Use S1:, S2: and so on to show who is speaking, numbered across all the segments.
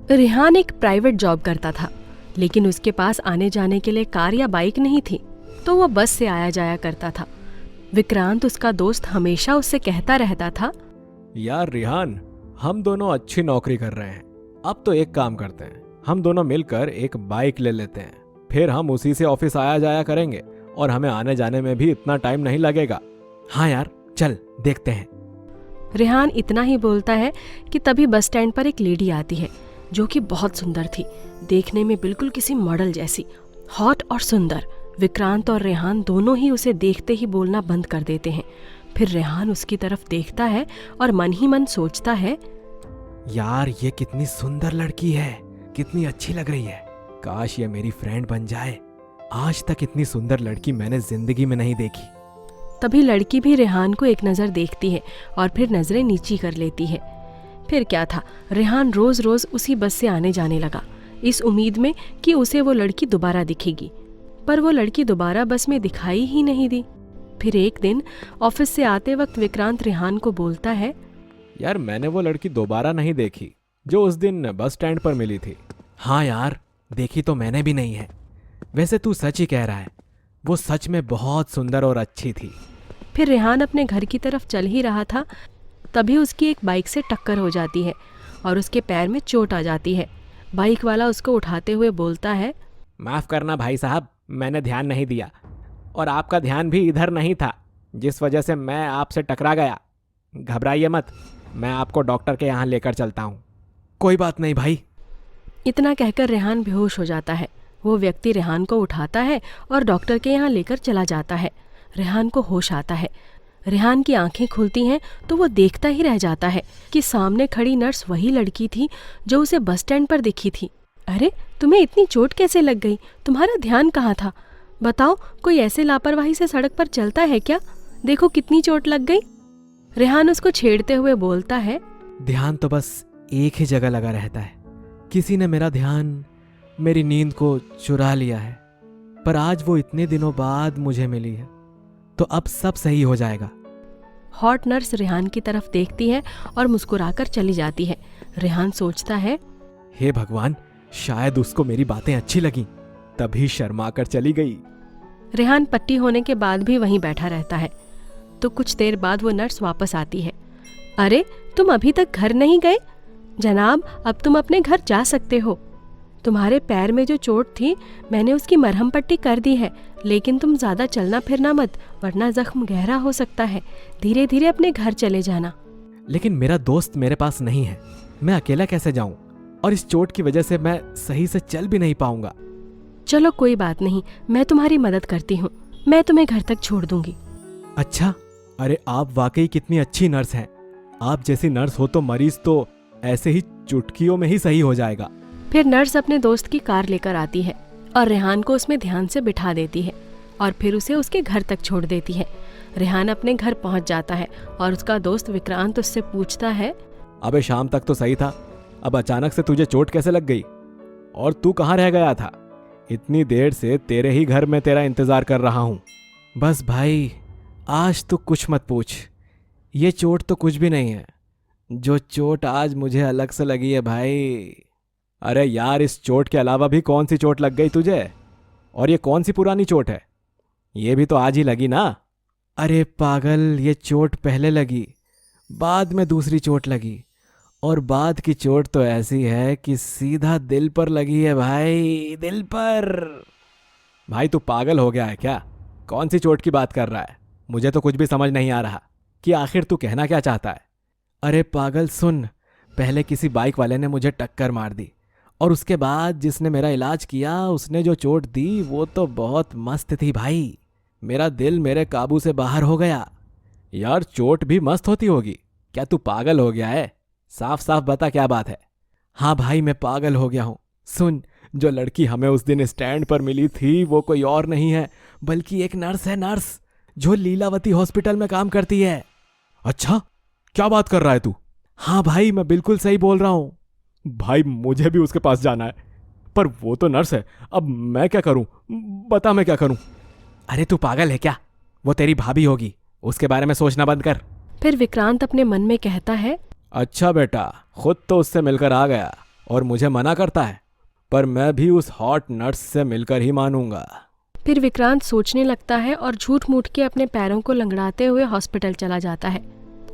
S1: रेहान एक private job करता था, लेकिन उसके पास आने जाने के लिए कार या बाइक नहीं थी, तो वो बस से आया जाया करता था। विक्रांत, उसका दोस्त, हमेशा उससे कहता रहता था,
S2: यार रेहान, हम दोनों अच्छी नौकरी कर रहे हैं। अब तो एक काम करते हैं, हम दोनों मिलकर एक बाइक ले लेते हैं, फिर हम उसी से ऑफिस आया जाया करेंगे और हमें आने जाने में भी इतना टाइम नहीं लगेगा। हाँ यार, चल देखते हैं।
S1: रेहान इतना ही बोलता है कि तभी बस स्टैंड पर एक लेडी आती है, जो कि बहुत सुंदर थी, देखने में बिल्कुल किसी मॉडल जैसी, हॉट और सुंदर। विक्रांत और रेहान दोनों ही उसे देखते ही बोलना बंद कर देते हैं। फिर रेहान उसकी तरफ देखता है और मन ही मन सोचता है,
S2: यार ये कितनी सुंदर लड़की है, कितनी अच्छी लग रही है। काश ये मेरी फ्रेंड बन जाए। आज तक इतनी सुंदर लड़की मैंने जिंदगी में नहीं देखी।
S1: तभी लड़की भी रेहान को एक नज़र देखती है और फिर नज़रें नीची कर लेती है। फिर क्या था, रेहान रोज रोज उसी बस से आने जाने लगा, इस उम्मीद में कि उसे वो लड़की दोबारा दिखेगी। पर वो लड़की दोबारा बस में दिखाई ही नहीं दी। फिर एक दिन ऑफिस से आते वक्त विक्रांत रेहान को बोलता है,
S2: यार मैंने वो लड़की दोबारा नहीं देखी जो उस दिन बस स्टैंड पर मिली थी। हाँ यार, देखी तो मैंने भी नहीं है। वैसे तू सच ही कह रहा है, वो सच में बहुत सुंदर और अच्छी थी।
S1: फिर रेहान अपने घर की तरफ चल ही रहा था, तभी उसकी एक बाइक से टक्कर हो जाती है और उसके पैर में चोट आ जाती है। बाइक वाला उसको उठाते हुए बोलता है,
S2: माफ करना भाई साहब, मैंने ध्यान नहीं दिया और आपका ध्यान भी इधर नहीं था, जिस वजह से मैं आपसे टकरा गया। घबराइए मत, मैं आपको डॉक्टर के यहाँ लेकर चलता हूँ। कोई बात नहीं भाई।
S1: इतना कहकर रेहान बेहोश हो जाता है। वो व्यक्ति रेहान को उठाता है और डॉक्टर के यहाँ लेकर चला जाता है। रेहान को होश आता है। रेहान की आंखें खुलती हैं तो वो देखता ही रह जाता है कि सामने खड़ी नर्स वही लड़की थी जो उसे बस स्टैंड पर दिखी थी। अरे, तुम्हें इतनी चोट कैसे लग गई? तुम्हारा ध्यान कहाँ था? बताओ, कोई ऐसे लापरवाही से सड़क पर चलता है क्या? देखो कितनी चोट लग गई। रेहान उसको छेड़ते हुए बोलता है,
S2: ध्यान तो बस एक ही जगह लगा रहता है। किसी ने मेरा ध्यान, मेरी नींद को चुरा लिया है, पर आज वो इतने दिनों बाद मुझे मिली है, तो अब सब सही हो जाएगा।
S1: हॉट नर्स रेहान की तरफ देखती है और मुस्कुराकर चली जाती है। रेहान सोचता है,
S2: हे भगवान, शायद उसको मेरी बातें अच्छी लगीं, तभी शर्मा कर चली गई।
S1: रेहान पट्टी होने के बाद भी वहीं बैठा रहता है। तो कुछ देर बाद वो नर्स वापस आती है। अरे, तुम अभी तक घर नहीं गए? जनाब, अब तुम अपने घर जा सकते हो। तुम्हारे पैर में जो चोट थी, मैंने उसकी मरहम पट्टी कर दी है, लेकिन तुम ज़्यादा चलना फिरना मत, वरना जख्म गहरा हो सकता है। धीरे धीरे अपने घर चले जाना।
S2: लेकिन मेरा दोस्त मेरे पास नहीं है, मैं अकेला कैसे जाऊं? और इस चोट की वजह से मैं सही से चल भी नहीं पाऊंगा।
S1: चलो कोई बात नहीं, मैं तुम्हारी मदद करती हूँ। मैं तुम्हें घर तक छोड़ दूंगी।
S2: अच्छा, अरे आप वाकई कितनी अच्छी नर्स हैं। आप जैसी नर्स हो तो मरीज तो ऐसे ही चुटकियों में ही सही हो जाएगा।
S1: फिर नर्स अपने दोस्त की कार लेकर आती है और रेहान को उसमें ध्यान से बिठा देती है और फिर उसे उसके घर तक छोड़ देती है। रेहान अपने घर पहुंच जाता है और उसका दोस्त विक्रांत उससे पूछता है,
S2: अबे शाम तक तो सही था, अब अचानक से तुझे चोट कैसे लग गई? और तू कहाँ रह गया था? इतनी देर से तेरे ही घर में तेरा इंतजार कर रहा हूँ। बस भाई, आज तो कुछ मत पूछ, ये चोट तो कुछ भी नहीं है। जो चोट आज मुझे अलग से लगी है भाई। अरे यार, इस चोट के अलावा भी कौन सी चोट लग गई तुझे? और ये कौन सी पुरानी चोट है? ये भी तो आज ही लगी ना? अरे पागल, ये चोट पहले लगी, बाद में दूसरी चोट लगी, और बाद की चोट तो ऐसी है कि सीधा दिल पर लगी है भाई, दिल पर। भाई तू पागल हो गया है क्या? कौन सी चोट की बात कर रहा है? मुझे तो कुछ भी समझ नहीं आ रहा कि आखिर तू कहना क्या चाहता है। अरे पागल सुन, पहले किसी बाइक वाले ने मुझे टक्कर मार दी और उसके बाद जिसने मेरा इलाज किया उसने जो चोट दी वो तो बहुत मस्त थी भाई। मेरा दिल मेरे काबू से बाहर हो गया। यार चोट भी मस्त होती होगी क्या? तू पागल हो गया है? साफ साफ बता क्या बात है। हाँ भाई, मैं पागल हो गया हूँ। सुन, जो लड़की हमें उस दिन स्टैंड पर मिली थी वो कोई और नहीं है बल्कि एक नर्स है, नर्स जो लीलावती हॉस्पिटल में काम करती है। अच्छा, क्या बात कर रहा है तू? हाँ भाई, मैं बिल्कुल सही बोल रहा हूँ। भाई मुझे भी उसके पास जाना है, पर वो तो नर्स है। अब मैं क्या करूं? बता मैं क्या करूं? अरे तू पागल है क्या? वो तेरी भाभी होगी, उसके बारे में सोचना बंद कर।
S1: फिर विक्रांत अपने मन में कहता है,
S2: अच्छा बेटा, खुद तो उससे मिलकर आ गया, और मुझे मना करता है, पर मैं भी उस हॉट नर्स से मिलकर ही मानूंगा।
S1: फिर विक्रांत सोचने लगता है और झूठ मूठ के अपने पैरों को लंगड़ाते हुए हॉस्पिटल चला जाता है।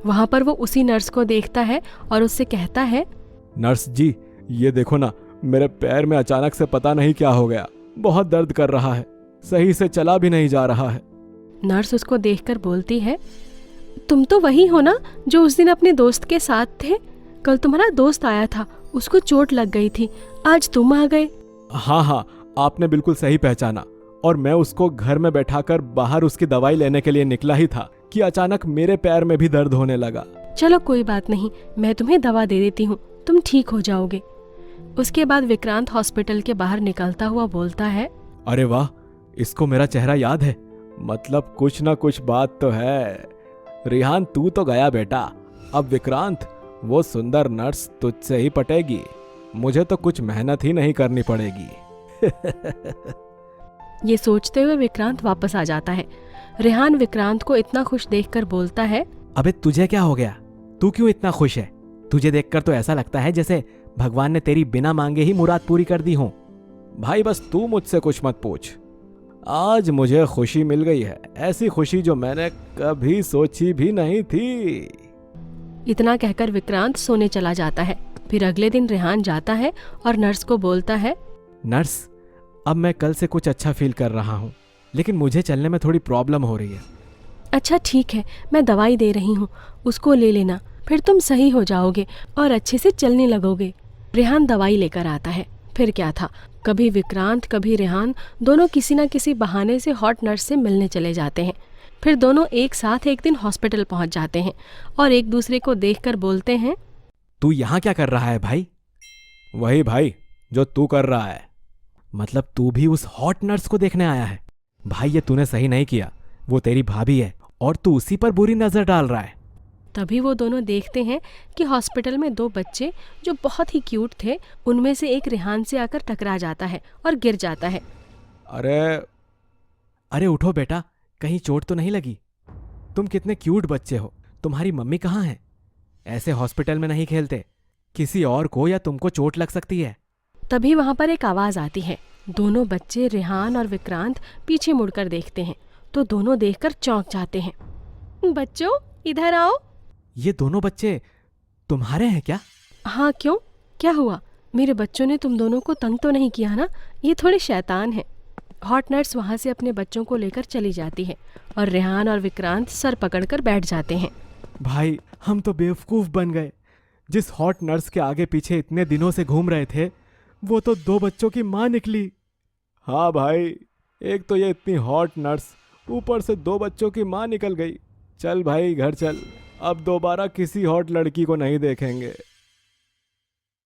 S1: वहां पर वो उसी नर्स को देखता है और उससे कहता है,
S2: नर्स जी, ये देखो ना, मेरे पैर में अचानक से पता नहीं क्या हो गया, बहुत दर्द कर रहा है, सही से चला भी नहीं जा रहा है।
S1: नर्स उसको देखकर बोलती है, तुम तो वही हो ना जो उस दिन अपने दोस्त के साथ थे? कल तुम्हारा दोस्त आया था, उसको चोट लग गई थी, आज तुम आ गए।
S2: हाँ हाँ, आपने बिल्कुल सही पहचाना। और मैं उसको घर में बैठाकर बाहर उसकी दवाई लेने के लिए निकला ही था कि अचानक मेरे पैर में भी दर्द होने लगा।
S1: चलो कोई बात नहीं, मैं तुम्हें दवा दे देती हूँ, तुम ठीक हो जाओगे। उसके बाद विक्रांत हॉस्पिटल के बाहर निकलता हुआ बोलता है,
S2: अरे वाह, इसको मेरा चेहरा याद है, मतलब कुछ ना कुछ बात तो है। रिहान, तू तो गया बेटा, अब विक्रांत, वो सुंदर नर्स तुझसे ही पटेगी, मुझे तो कुछ मेहनत ही नहीं करनी पड़ेगी।
S1: ये सोचते हुए विक्रांत वापस आ जाता है। रेहान विक्रांत को इतना खुश देखकर बोलता है,
S2: अबे तुझे क्या हो गया, तू क्यों इतना खुश है? तुझे देखकर तो ऐसा लगता है जैसे भगवान ने तेरी बिना मांगे ही मुराद पूरी कर दी हो। भाई बस तू मुझसे कुछ मत पूछ, आज मुझे खुशी मिल गई है, ऐसी खुशी जो मैंने कभी सोची भी नहीं थी।
S1: इतना कहकर विक्रांत सोने चला जाता है। फिर अगले दिन रेहान जाता है और नर्स को बोलता है,
S2: नर्स, अब मैं कल से कुछ अच्छा फील कर रहा हूँ, लेकिन मुझे चलने में थोड़ी प्रॉब्लम हो रही है।
S1: अच्छा ठीक है, मैं दवाई दे रही हूँ, उसको ले लेना, फिर तुम सही हो जाओगे और अच्छे से चलने लगोगे। रेहान दवाई लेकर आता है। फिर क्या था, कभी विक्रांत कभी रेहान दोनों किसी न किसी बहाने से हॉट नर्स से मिलने चले जाते हैं। फिर दोनों एक साथ एक दिन हॉस्पिटल पहुंच जाते हैं और एक दूसरे को देखकर बोलते हैं,
S2: तू यहाँ क्या कर रहा है भाई? वही भाई जो तू कर रहा है, मतलब तू भी उस हॉट नर्स को देखने आया है? भाई ये तूने सही नहीं किया, वो तेरी भाभी है और तू उसी पर बुरी नजर डाल रहा है।
S1: तभी वो दोनों देखते हैं कि हॉस्पिटल में दो बच्चे जो बहुत ही क्यूट थे, उनमें से एक रेहान से आकर टकरा जाता है और गिर जाता है।
S2: अरे अरे उठो बेटा, कहीं चोट तो नहीं लगी? तुम कितने क्यूट बच्चे हो, तुम्हारी मम्मी कहाँ है? ऐसे हॉस्पिटल में नहीं खेलते, किसी और को या तुमको चोट लग सकती है।
S1: तभी वहां पर एक आवाज आती है। दोनों बच्चे रेहान और विक्रांत पीछे मुड़कर देखते हैं तो दोनों देखकर चौंक जाते हैं। बच्चों इधर आओ।
S2: ये दोनों बच्चे तुम्हारे हैं क्या?
S1: हाँ क्यों, क्या हुआ? मेरे बच्चों ने तुम दोनों को तंग तो नहीं किया ना? ये थोड़े शैतान हैं। हॉट नर्स वहाँ से अपने बच्चों को लेकर चली जाती है और रेहान और विक्रांत सर पकड़कर बैठ जाते हैं।
S2: भाई हम तो बेवकूफ बन गए, जिस हॉट नर्स के आगे पीछे इतने दिनों से घूम रहे थे वो तो दो बच्चों की माँ निकली। हाँ भाई, एक तो ये इतनी हॉट नर्स, ऊपर से दो बच्चों की माँ निकल गई। चल भाई घर चल, अब दोबारा किसी हॉट लड़की को नहीं देखेंगे।